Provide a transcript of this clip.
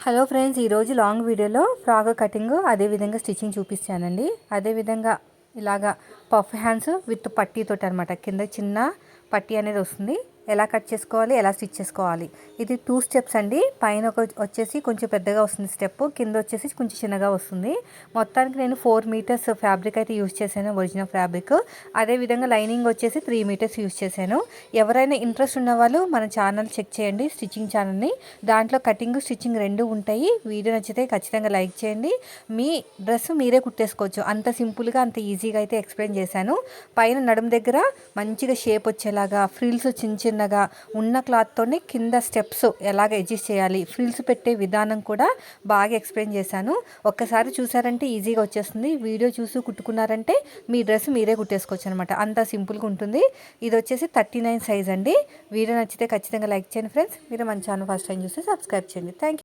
Hello friends, ఈరోజు long వీడియోలో frock cutting అదేవిధంగా స్టిచ్చింగ్ చూపిస్తానండి. అదేవిధంగా ఇలాగా పఫ్ హ్యాండ్స్ విత్ పట్టీతోటి అనమాట. కింద చిన్న పట్టీ అనేది వస్తుంది. ఎలా కట్ చేసుకోవాలి, ఎలా స్టిచ్ చేసుకోవాలి, ఇది 2 స్టెప్స్ అండి. పైన వచ్చేసి కొంచెం పెద్దగా వస్తుంది స్టెప్, కింద వచ్చేసి కొంచెం చిన్నగా వస్తుంది. మొత్తానికి నేను 4 మీటర్స్ ఫ్యాబ్రిక్ అయితే యూజ్ చేశాను, ఒరిజినల్ ఫ్యాబ్రిక్. అదేవిధంగా లైనింగ్ వచ్చేసి 3 మీటర్స్ యూజ్ చేశాను. ఎవరైనా ఇంట్రెస్ట్ ఉన్న వాళ్ళు మన ఛానల్ చెక్ చేయండి, స్టిచ్చింగ్ ఛానల్ని. దాంట్లో కటింగ్ స్టిచ్చింగ్ రెండు ఉంటాయి. వీడియో నచ్చితే ఖచ్చితంగా లైక్ చేయండి. మీ డ్రెస్ మీరే కుట్టేసుకోవచ్చు, అంత సింపుల్గా అంత ఈజీగా అయితే ఎక్స్ప్లెయిన్ చేశాను. పైన నడుము దగ్గర మంచిగా షేప్ వచ్చేలాగా ఫ్రిల్స్ చిన్నగా ఉన్న క్లాత్తోనే కింద స్టెప్స్ ఎలాగ అడ్జస్ట్ చేయాలి, ఫ్రిల్స్ పెట్టే విధానం కూడా బాగా ఎక్స్ప్లెయిన్ చేశాను. ఒక్కసారి చూసారంటే ఈజీగా వచ్చేస్తుంది. వీడియో చూసి కుట్టుకున్నారంటే మీ డ్రెస్ మీరే కుట్టేసుకోవచ్చు అనమాట, అంత సింపుల్గా ఉంటుంది. ఇది వచ్చేసి 39 సైజ్ అండి. వీడియో నచ్చితే ఖచ్చితంగా లైక్ చేయండి ఫ్రెండ్స్. మీరు మన ఛానల్ ఫస్ట్ టైం చూస్తే సబ్స్క్రైబ్ చేయండి. Thank you.